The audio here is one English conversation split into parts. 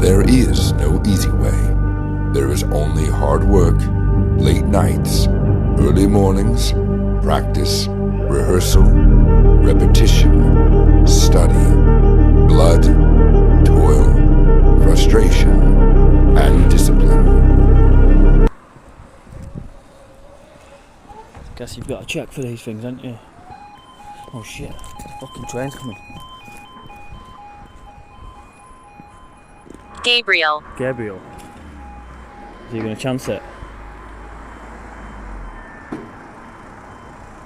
There is no easy way. There is only hard work, late nights, early mornings, practice, rehearsal, repetition, study, blood, toil, frustration, and discipline. Guess you've got to check for these things, haven't you? Oh shit, fucking train's coming. Gabriel. Is he going to chance it?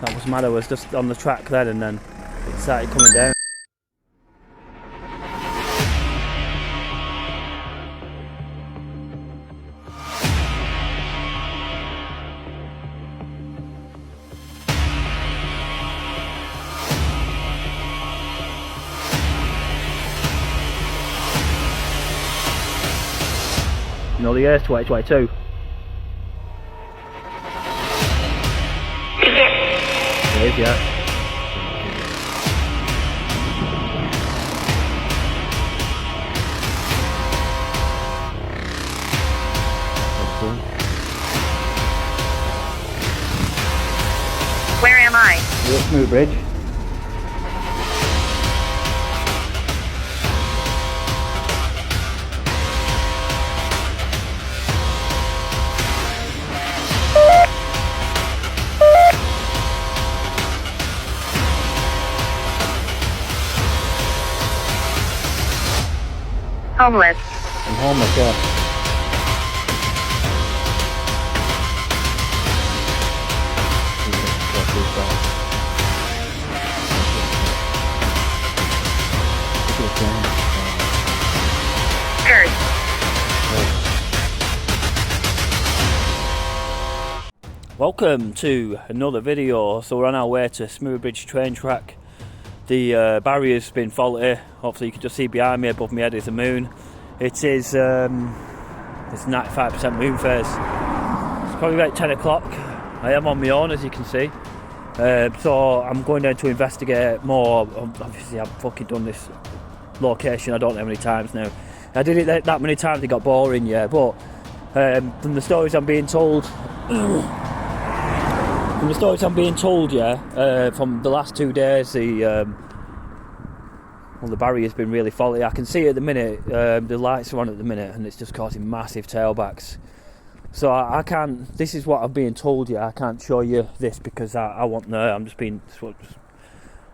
That was mad, I was just on the track then and then it started coming down. You know the year's 2022. It is, yeah. Where am I? You're at Smooth Bridge. Homeless. I'm homeless, yeah. Skirt. Welcome to another video. So we're on our way to Smooth Bridge train track. The barrier's been faulty. Hopefully you can just see behind me, above my head is the moon. It is, it's 95% moon phase. It's probably about 10 o'clock. I am on my own, as you can see. So I'm going down to investigate more. Obviously I've fucking done this location I don't know how many times now. I did it that many times it got boring, yeah, but from the stories I'm being told yeah, from the last 2 days, the barrier's been really faulty. I can see at the minute, the lights are on at the minute, and it's just causing massive tailbacks. So I can't. This is what I'm being told. Yeah, I can't show you this because I won't know. I'm just being.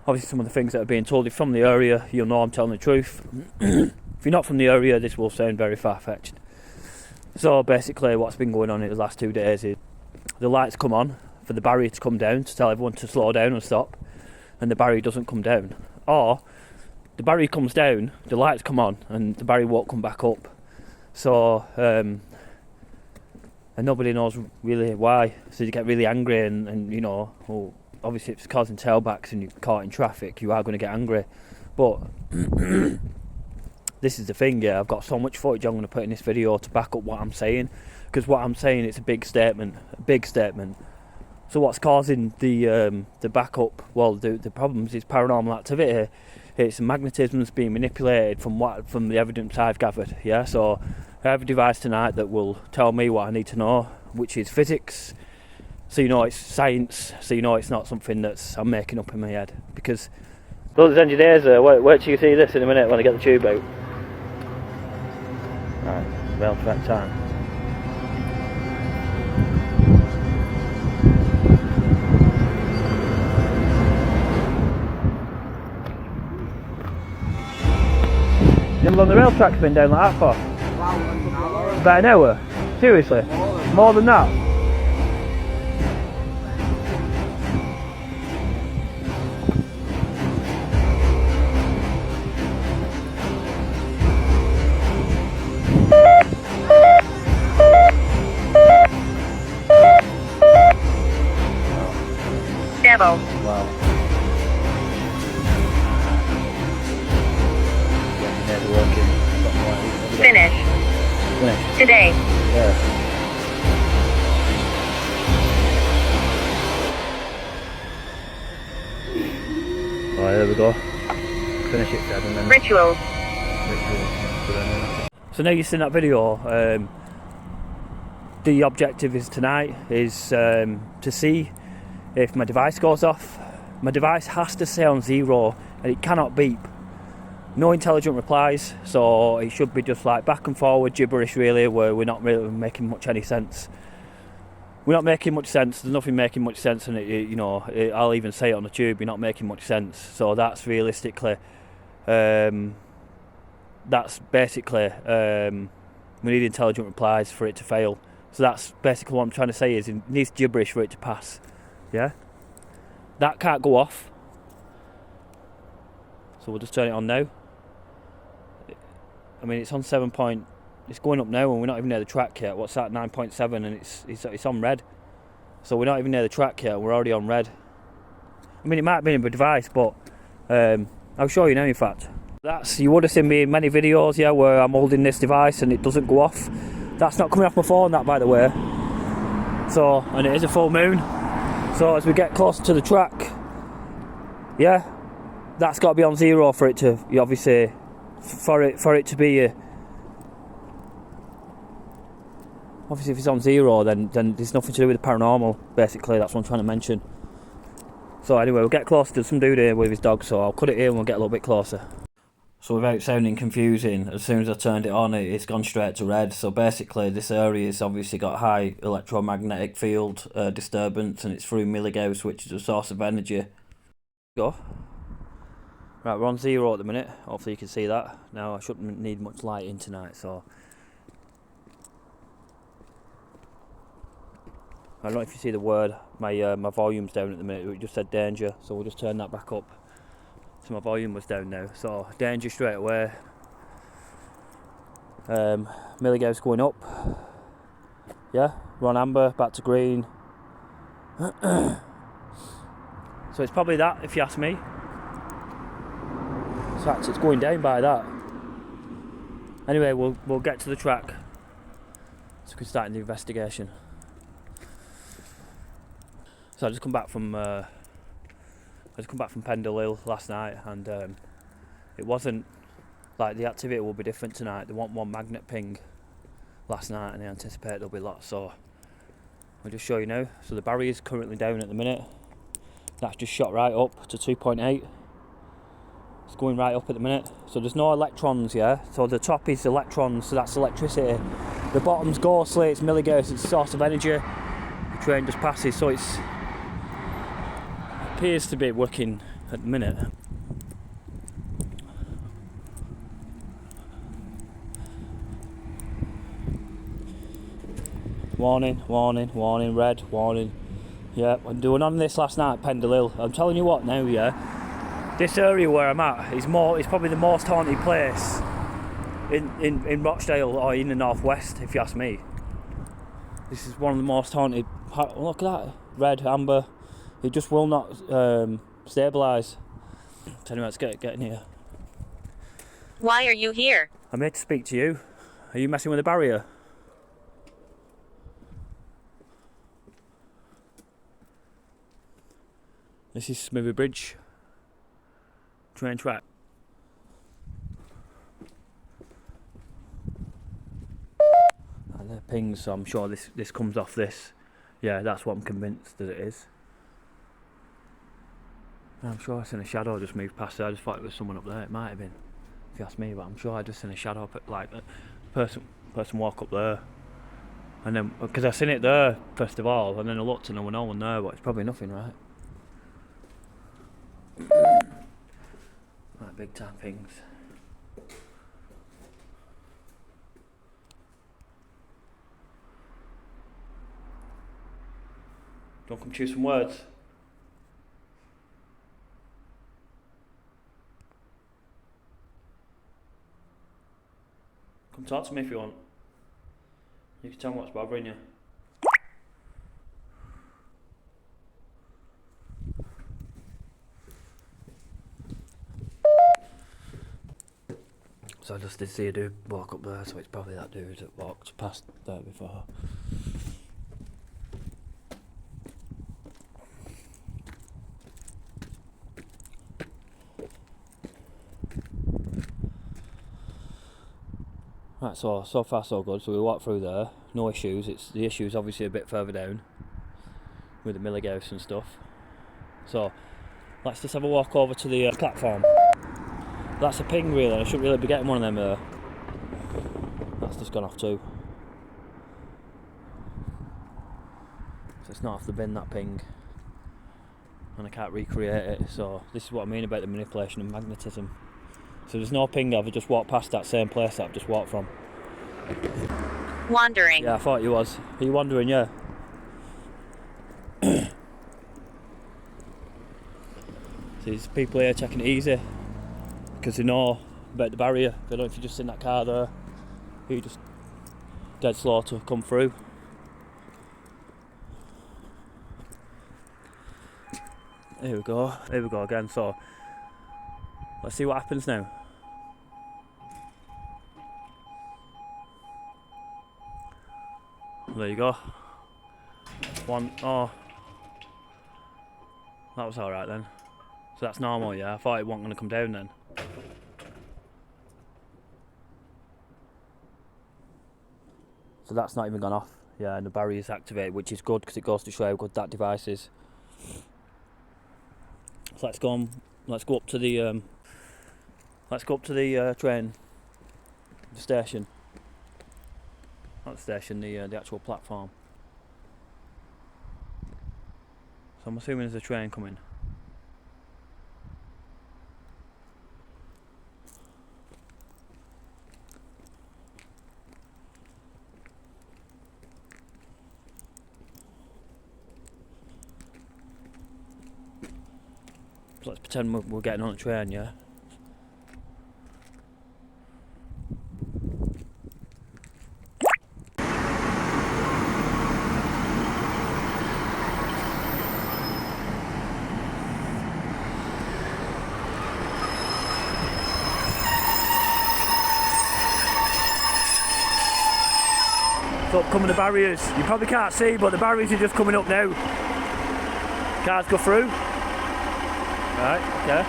Obviously, some of the things that are being told. If you're from the area, you'll know I'm telling the truth. If you're not from the area, this will sound very far-fetched. So basically, what's been going on in the last 2 days is the lights come on for the barrier to come down to tell everyone to slow down and stop, and the barrier doesn't come down, or the barrier comes down, the lights come on, and the barrier won't come back up. So and nobody knows really why. So you get really angry, and you know, well, obviously if it's causing tailbacks and you're caught in traffic, you are going to get angry. But this is the thing, yeah, I've got so much footage I'm going to put in this video to back up what I'm saying, because what I'm saying, it's a big statement. So what's causing the backup? Well, the problems is paranormal activity. It's magnetism's being manipulated from the evidence I've gathered. Yeah, so I have a device tonight that will tell me what I need to know, which is physics. So you know it's science. So you know it's not something that's I'm making up in my head. Because those engineers, wait till you see this in a minute when I get the tube out. Right, well, for that time. You ever on the rail track's been down like that for? About an hour? Seriously? More than that? Demo. Wow. Finish. Today. Yeah. Alright, there we go. Finish it, Dad, and then... Ritual. So now you've seen that video. The objective is tonight is to see if my device goes off. My device has to stay on 0 and it cannot beep. No intelligent replies, so it should be just like back and forward gibberish really, where we're not really making much any sense. We're not making much sense, there's nothing making much sense, and I'll even say it on the tube, you're not making much sense. So that's realistically, that's basically, we need intelligent replies for it to fail. So that's basically what I'm trying to say, is it needs gibberish for it to pass. Yeah? That can't go off. So we'll just turn it on now. I mean, it's on 7 point, it's going up now and we're not even near the track yet. What's that, 9.7, and it's on red. So we're not even near the track yet, we're already on red. I mean, it might be in the device, but I'll show you now in fact. You would have seen me in many videos, yeah, where I'm holding this device and it doesn't go off. That's not coming off my phone, that, by the way. So, and it is a full moon. So as we get closer to the track, yeah, that's got to be on 0 for it to, obviously, for it to be obviously if it's on 0 then there's nothing to do with the paranormal, basically. That's what I'm trying to mention. So anyway, we'll get closer to some dude here with his dog, so I'll cut it here and we'll get a little bit closer. So without sounding confusing, as soon as I turned it on, it's gone straight to red. So basically this area has obviously got high electromagnetic field disturbance, and it's through milligauss, which is a source of energy. Go. Right, we're on 0 at the minute, hopefully you can see that. Now I shouldn't need much lighting tonight, so I don't know if you see the word, my volume's down at the minute, it just said danger, so we'll just turn that back up. So my volume was down now, so danger straight away. Milligauss going up. Yeah, we're on amber, back to green. So it's probably that, if you ask me. In fact, it's going down by that. Anyway, we'll get to the track, so we can start the investigation. So I just come back from Pendle Hill last night, and it wasn't like the activity will be different tonight. They want one magnet ping last night, and they anticipate there'll be lots. So I'll just show you now. So the barrier's currently down at the minute. That's just shot right up to 2.8. It's going right up at the minute. So there's no electrons, yeah. So the top is electrons, so that's electricity. The bottom's ghostly, it's milligauss, it's a source of energy. The train just passes, so it appears to be working at the minute. Warning, warning, warning, red, warning. Yeah, I'm doing on this last night, Pendle Hill. I'm telling you what now, yeah. This area where I'm at is probably the most haunted place in Rochdale, or in the northwest, if you ask me. This is one of the most haunted. Look at that, red, amber. It just will not stabilise. Anyway, let's get in here. Why are you here? I'm here to speak to you. Are you messing with the barrier? This is Smithy Bridge. Train track. And the pings, so I'm sure this comes off this. Yeah, that's what I'm convinced that it is. I'm sure I seen a shadow just move past there. I just thought it was someone up there. It might have been, if you ask me, but I'm sure I just seen a shadow up at, like, a person walk up there. And then, because I seen it there first of all, and then I looked and there was no one there, but it's probably nothing, right? Right, big time things. Don't come choose some words. Come talk to me if you want. You can tell me what's bothering you. So I just did see a dude walk up there, so it's probably that dude that walked past there before. Right, so far so good. So we walked through there, no issues. It's the issues obviously a bit further down with the Millie House and stuff. So let's just have a walk over to the platform. That's a ping really. I shouldn't really be getting one of them. That's just gone off too. So it's not off the bin, that ping, and I can't recreate it. So this is what I mean about the manipulation of magnetism. So there's no ping. I've just walked past that same place that I've just walked from. Wandering. Yeah, I thought you was. Are you wandering? Yeah. So there's people here checking it easy because they know about the barrier. They don't. If you just in that car there, you just dead slow to come through. Here we go again. So let's see what happens now. There you go. One, oh, that was alright then. So that's normal, yeah. I thought it wasn't going to come down then. So that's not even gone off. Yeah, and the barrier's activated, which is good because it goes to show how good that device is. So let's go up to the train, the station. Not the station, the actual platform. So I'm assuming there's a train coming. So let's pretend we're getting on a train, yeah? So up coming the barriers. You probably can't see, but the barriers are just coming up now. Cars go through. Right, okay.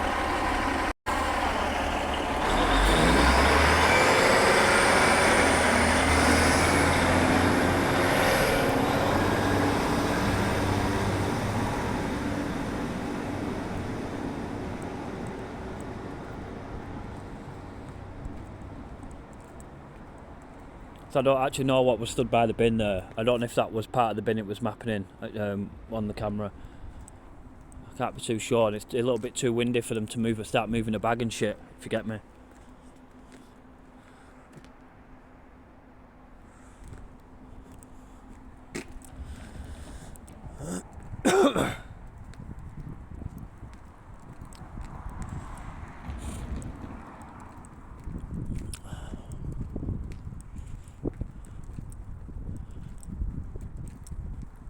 So I don't actually know what was stood by the bin there. I don't know if that was part of the bin it was mapping in on the camera. I can't be too sure, and it's a little bit too windy for them to start moving the bag and shit, if you get me.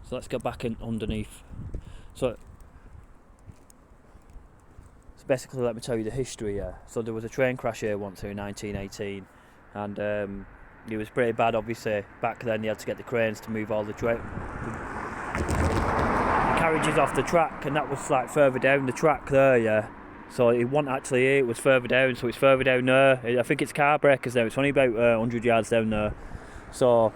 So let's go back in underneath. So basically, let me tell you the history here. So there was a train crash here once in 1918, and it was pretty bad. Obviously, back then they had to get the cranes to move all the carriages off the track, and that was like further down the track there, yeah. So it wasn't actually here; it was further down. So it's further down there. I think it's car breakers now. It's only about 100 yards down there. So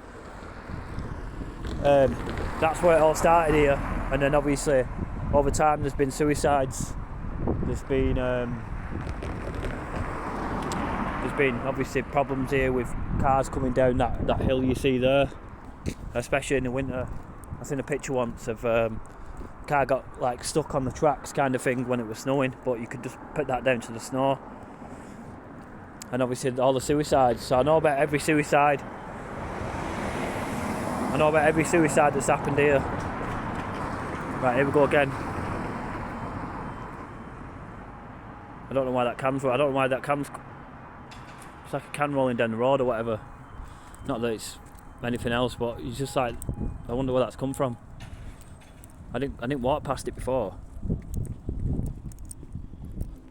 that's where it all started here, and then obviously over time there's been suicides. There's been obviously problems here with cars coming down that hill you see there, especially in the winter. I seen a picture once of a car got like stuck on the tracks kind of thing when it was snowing, but you could just put that down to the snow. And obviously all the suicides. So I know about every suicide. That's happened here. Right, here we go again. I don't know why that cam's. I don't know why that cam's. It's like a can rolling down the road or whatever. Not that it's anything else, but it's just like, I wonder where that's come from. I didn't walk past it before.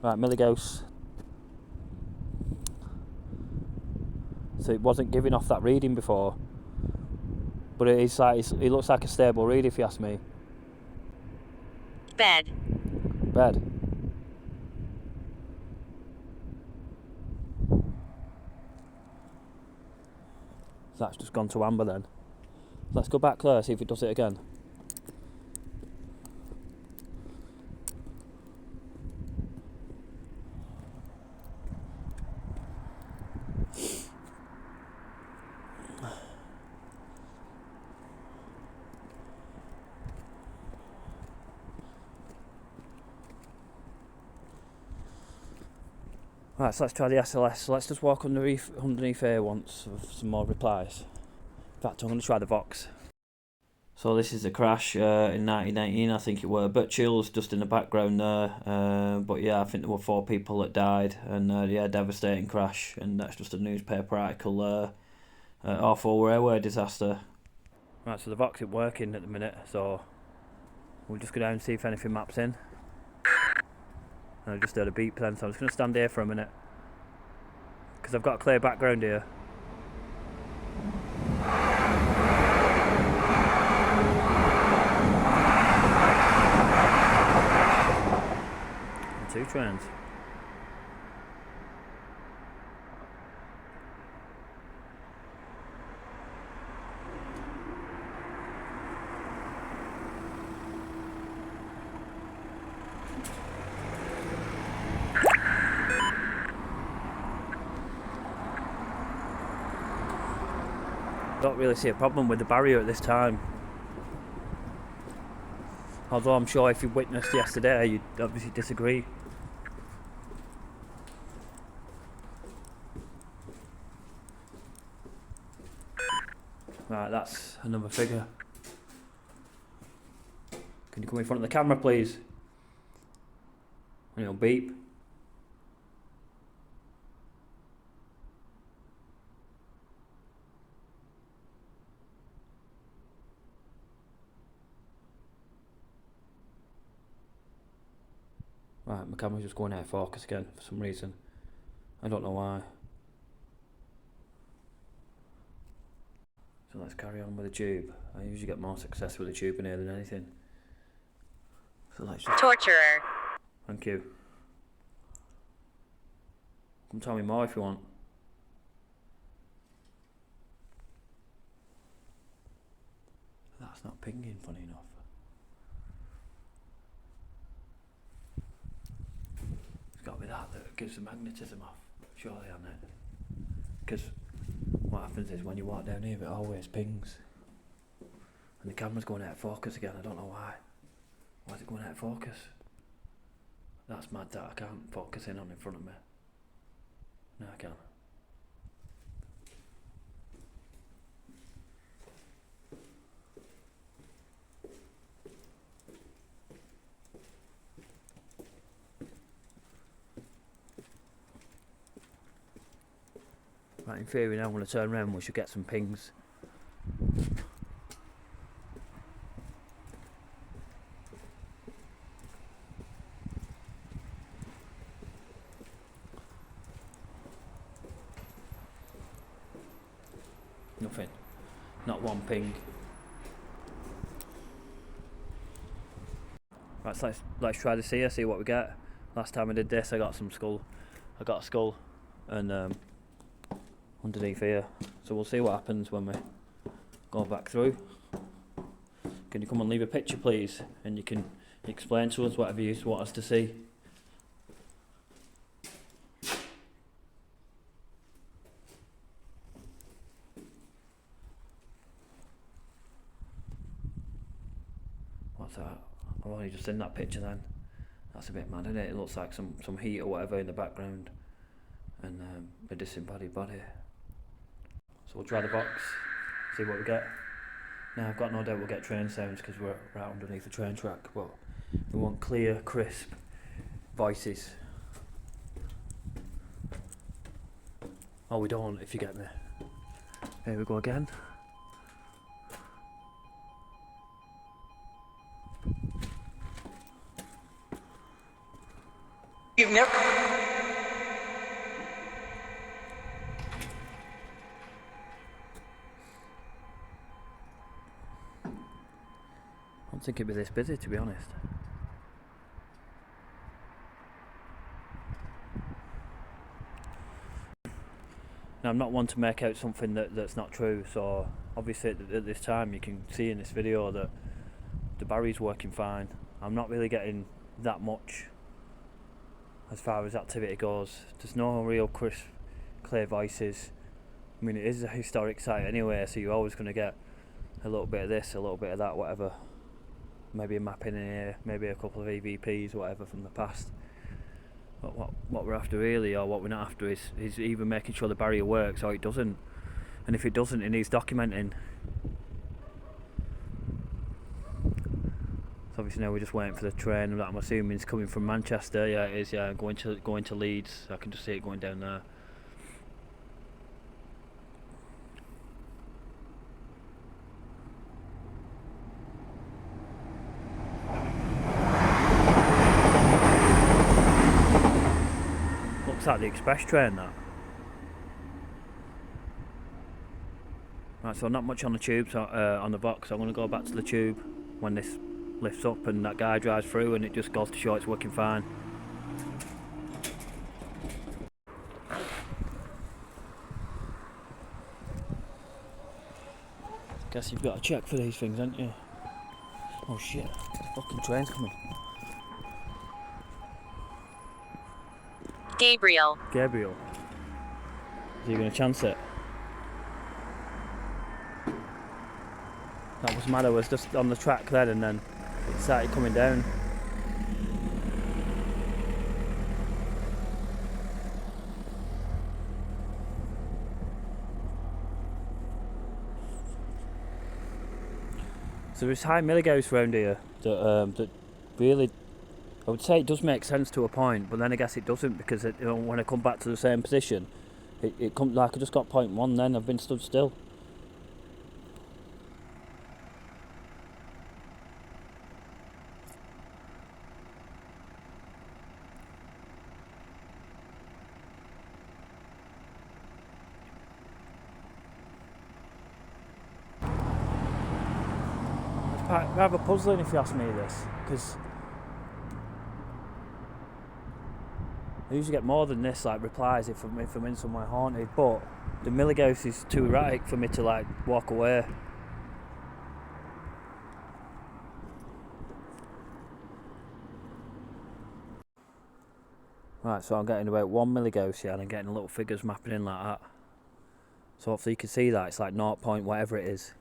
Right, Millighouse. So it wasn't giving off that reading before, but it looks like a stable read if you ask me. Bed. That's just gone to amber then. Let's go back there, see if it does it again. Right, so let's try the SLS. So let's just walk underneath here once for some more replies. In fact, I'm going to try the Vox. So this is a crash in 1918, I think it were. A bit chills just in the background there. But yeah, I think there were 4 people that died. And yeah, devastating crash. And that's just a newspaper article there. Awful railway disaster. Right, so the Vox isn't working at the minute. So we'll just go down and see if anything maps in. And I just heard a beep then, so I'm just going to stand here for a minute. Because I've got a clear background here. And 2 trains. Don't really see a problem with the barrier at this time. Although I'm sure if you witnessed yesterday, you'd obviously disagree. Right, that's another figure. Can you come in front of the camera, please? And it'll beep. Right, my camera's just going out of focus again for some reason. I don't know why. So let's carry on with the tube. I usually get more success with the tube in here than anything. So let's just... Torturer. Thank you. Come tell me more if you want. That's not pinging, funny enough. It's got to be that gives the magnetism off, surely, on it. Because what happens is when you walk down here, it always pings. And the camera's going out of focus again, I don't know why. Why is it going out of focus? That's mad that I can't focus in on in front of me. No, I can. Right, in theory now I'm going to turn around and we should get some pings. Nothing. Not one ping. Right, so let's try this here, see what we get. Last time I did this I got some skull. I got a skull and underneath here. So we'll see what happens when we go back through. Can you come and leave a picture please? And you can explain to us whatever you want us to see. What's that? I've only just seen that picture then. That's a bit mad, isn't it? It looks like some heat or whatever in the background. And a disembodied body. So we'll try the box, see what we get. Now I've got no doubt we'll get train sounds because we're right underneath the train track, but we want clear, crisp voices. Oh, we don't, if you get me. Here we go again. You've never... I don't think it'd be this busy, to be honest. I'm not one to make out something that's not true. So obviously at this time you can see in this video that the barrier's working fine. I'm not really getting that much as far as activity goes. There's no real crisp, clear voices. I mean, it is a historic site anyway, so you're always going to get a little bit of this, a little bit of that, whatever. Maybe a mapping in here, maybe a couple of EVPs, whatever from the past. But what we're after really, or what we're not after, is either making sure the barrier works or it doesn't. And if it doesn't, it needs documenting. So obviously now we're just waiting for the train that I'm assuming is coming from Manchester. Yeah, it is. Yeah, going to Leeds. I can just see it going down there. Looks like the express train, that. Right, so not much on the tube, so, on the box. I'm going to go back to the tube when this lifts up and that guy drives through, and it just goes to show it's working fine. Guess you've got to check for these things, haven't you? Oh shit, fucking train's coming. Gabriel. Is he going to chance it? That was mad. I was just on the track then, and then it started coming down. So there's high milligauss around here that really, I would say it does make sense to a point, but then I guess it doesn't, because when I come back to the same position, it comes like I just got 0.1. Then I've been stood still. Rather puzzling if you ask me this, because I usually get more than this, like replies if I'm in somewhere haunted, but the milligauss is too erratic for me to like walk away. Right, so I'm getting about 1 milligauss here, and I'm getting little figures mapping in like that. So hopefully you can see that it's like 0. Whatever it is.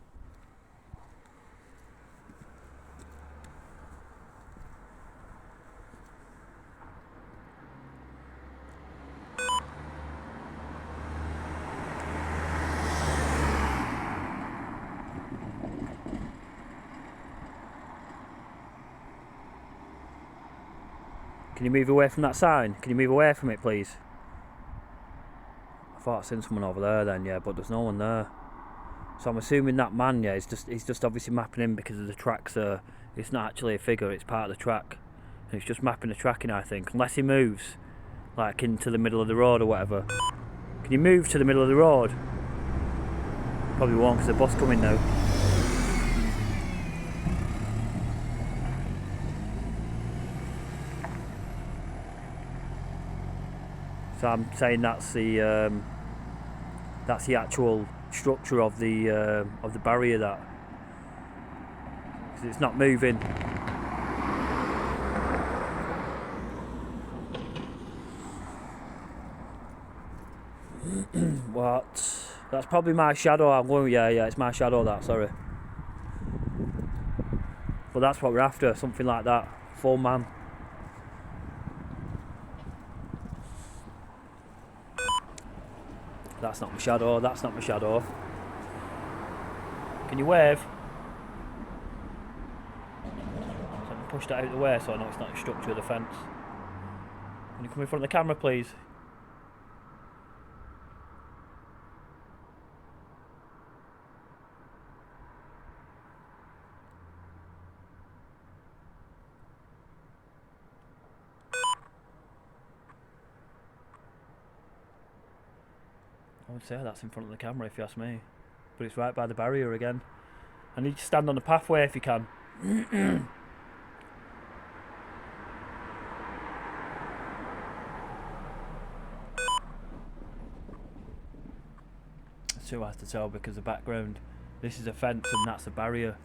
Can you move away from that sign? Can you move away from it, please? I thought I'd seen someone over there then, yeah, but there's no one there. So I'm assuming that man, yeah, he's just obviously mapping in because of the tracks. It's not actually a figure, it's part of the track. And it's just mapping the tracking, I think. Unless he moves, like into the middle of the road or whatever. Can you move to the middle of the road? Probably won't, because the bus coming now. So I'm saying that's the actual structure of the barrier, that, because it's not moving. What? That's probably my shadow. I'm going. Yeah, it's my shadow. That. Sorry. But that's what we're after. Something like that. Full man. That's not my shadow, that's not my shadow. Can you wave? So I can push that out of the way so I know it's not a structure of the fence. Can you come in front of the camera, please? I would say that's in front of the camera if you ask me. But it's right by the barrier again. I need to stand on the pathway if you can. too hard to tell because the background, this is a fence and that's a barrier.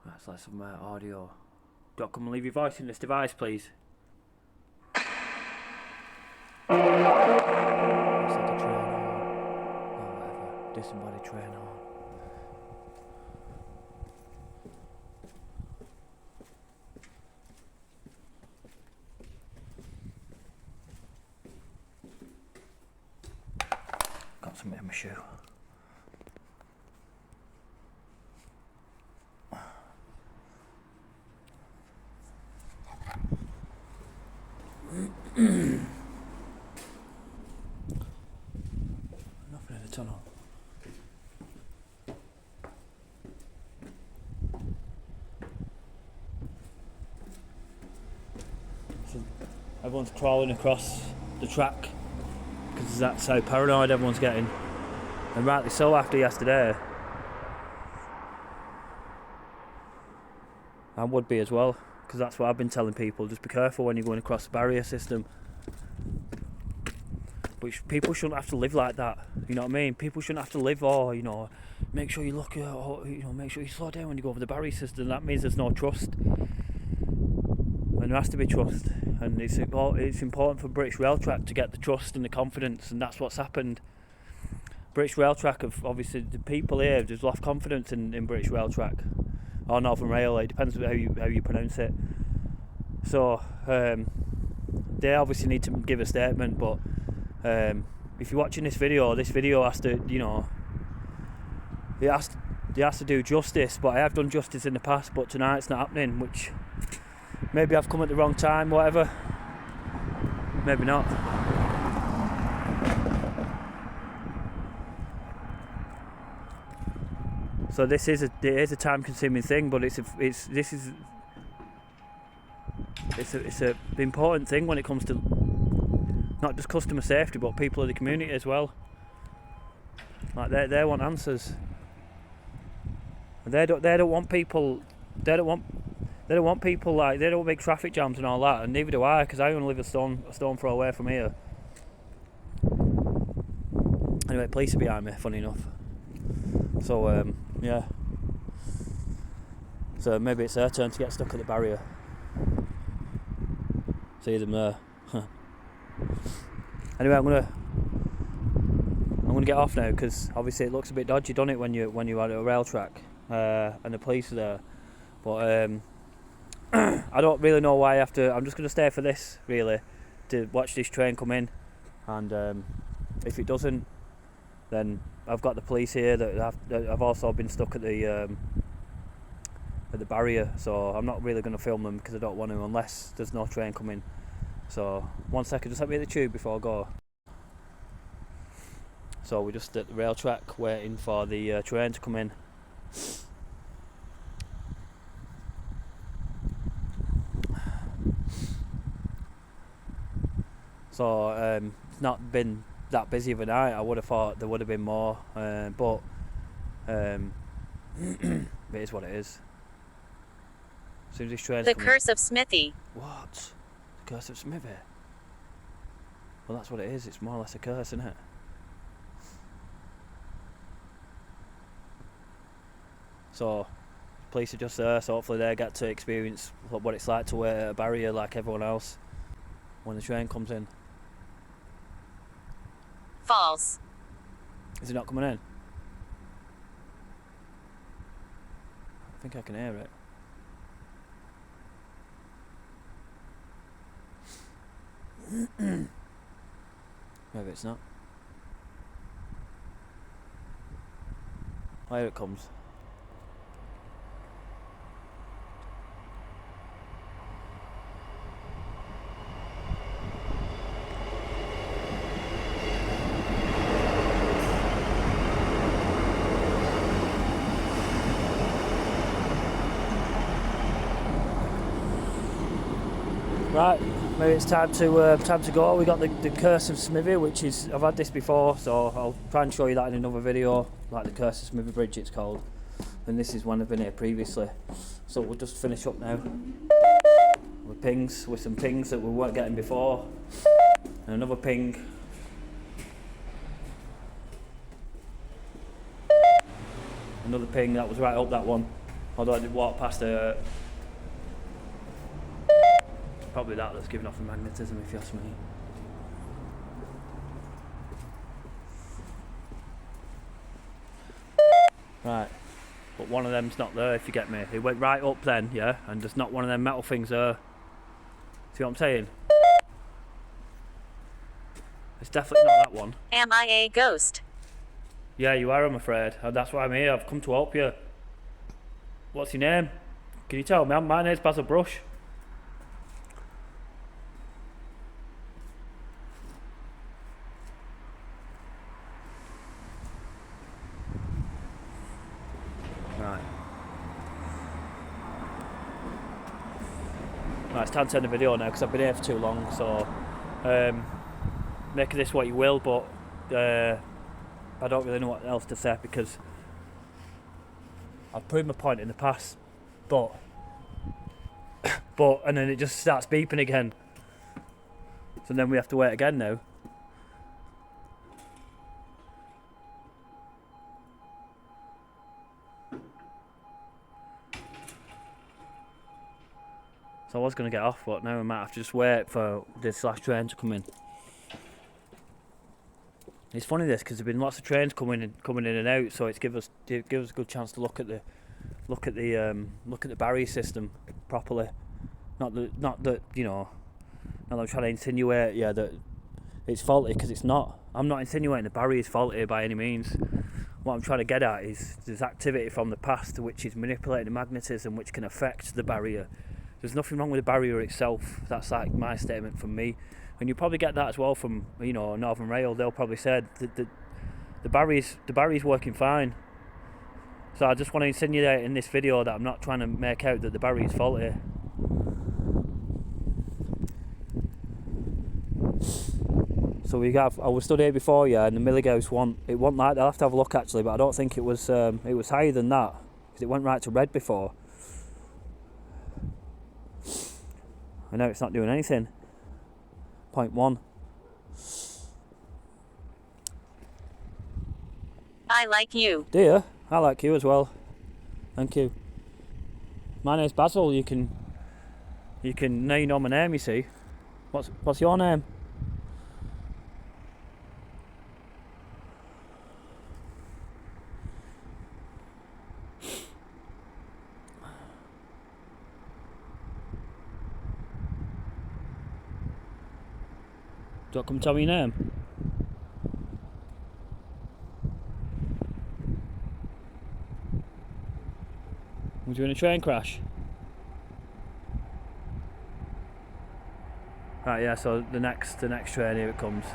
That's like some audio. Don't come and leave your voice in this device, please. It's like a train horn, or whatever, disembodied train horn. Got something in my shoe. Nothing in the tunnel. So everyone's crawling across the track because that's how paranoid everyone's getting, and rightly so after yesterday. I would be as well, because that's what I've been telling people. Just be careful when you're going across the barrier system. But people shouldn't have to live like that. You know what I mean? People shouldn't have to live, or, you know, make sure you look, or, you know, make sure you slow down when you go over the barrier system. That means there's no trust, and there has to be trust. And it's important for British Rail Track to get the trust and the confidence, and that's what's happened. British Rail Track have, obviously, the people here have just lost confidence in British Rail Track or Northern Rail. It depends how you pronounce it. So they obviously need to give a statement, but if you're watching this video has to, you know, it has to do justice. But I have done justice in the past, but tonight it's not happening, which maybe I've come at the wrong time, whatever. Maybe not. So it is a time-consuming thing, but it's a important thing when it comes to not just customer safety, but people of the community as well. Like they want answers. And they don't want people. They don't want people, like, they don't want big traffic jams and all that, and neither do I, because I only live a stone throw away from here. Anyway, police are behind me, funny enough. So yeah. So maybe it's their turn to get stuck at the barrier. See them there. Anyway, I'm gonna get off now, because obviously it looks a bit dodgy, doesn't it, when you're at a rail track and the police are there. But I don't really know why I have to. I'm just gonna stay for this, really, to watch this train come in, and if it doesn't, then I've got the police here that have also been stuck at the barrier. So I'm not really going to film them, because I don't want to, unless there's no train coming. So 1 second, just let me hit the tube before I go. So we're just at the rail track waiting for the train to come in. So it's not been that busy of a night. I would have thought there would have been more, but it is what it is. As soon as this train's The coming. Curse of Smithy. What? The Curse of Smithy? Well, that's what it is. It's more or less a curse, isn't it? So police are just there, so hopefully they get to experience what it's like to wait at a barrier like everyone else when the train comes in. False. Is it not coming in? I think I can hear it. Maybe it's not. Oh, here it comes. Right, maybe it's time to go. We got the Curse of Smithy, which is, I've had this before, so I'll try and show you that in another video. like the Curse of Smithy Bridge it's called, and this is when I've been here previously. So we'll just finish up now with some pings that we weren't getting before, and another ping. Another ping, that was right up that one. Although I did walk past a... Probably that's giving off the magnetism if you ask me. Right, but one of them's not there if you get me. It went right up then, yeah, and there's not one of them metal things there. See what I'm saying? It's definitely not that one. Am I a ghost? Yeah, you are, I'm afraid. And that's why I'm here. I've come to help you. What's your name? Can you tell me? My name's Basil Brush. Right. Right, it's time to end the video now because I've been here for too long. So, make of this what you will, but I don't really know what else to say because I've proved my point in the past, but and then it just starts beeping again. So then we have to wait again now. So I was going to get off, but now I might have to just wait for this last train to come in. It's funny this because there've been lots of trains coming in and out, so it gives us a good chance to look at the barrier system properly. Not that you know. Not that I'm trying to insinuate that it's faulty, because it's not. I'm not insinuating the barrier is faulty by any means. What I'm trying to get at is there's activity from the past which is manipulating the magnetism, which can affect the barrier. There's nothing wrong with the barrier itself. That's like my statement from me. And you probably get that as well from, you know, Northern Rail. They'll probably say that the barrier's working fine. So I just want to insinuate in this video that I'm not trying to make out that the barrier's faulty. So I was stood here before, yeah, and the milling house it wasn't like that. I'll have to have a look actually, but I don't think it was higher than that because it went right to red before. I know it's not doing anything. 0.1. I like you. Do you? I like you as well. Thank you. My name's Basil. You can now you know my name, you see. What's your name? Do you want to come tell me your name? Was you in a train crash? Right, yeah, so the next train, here it comes.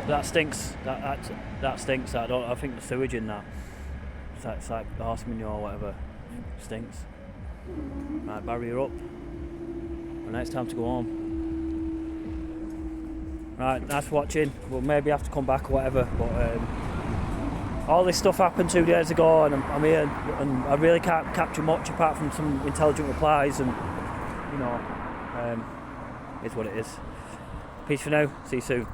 That stinks. That stinks. I think the sewage in that. It's like horse manure or whatever. Stinks. Right, barrier up. And now it's time to go home. Right, nice watching. We'll maybe have to come back or whatever. But all this stuff happened 2 days ago, and I'm here, and I really can't capture much apart from some intelligent replies, and you know, it's what it is. Peace for now. See you soon.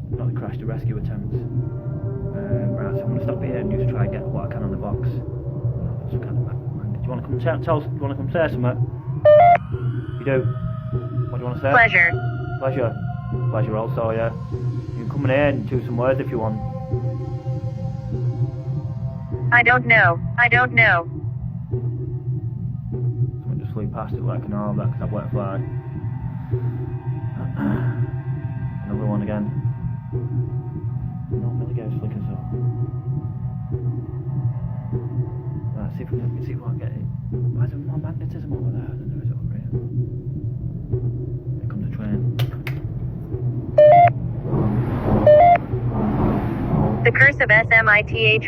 Not the crash, the rescue attempt. Right, so I'm going to stop here and just try and get what I can on the box. Do you want to come say something? You do? What do you want to say? Pleasure. Pleasure. Pleasure also, yeah. You can come in here and choose some words if you want. I don't know. I don't know. Someone just flew past it like an arm, that wet fly. Another one again. No, milligames flickers though. Right, see if we can get it. Why is there more magnetism over there than there is over here? Here comes a train. The curse of SMITHYBRIDGE.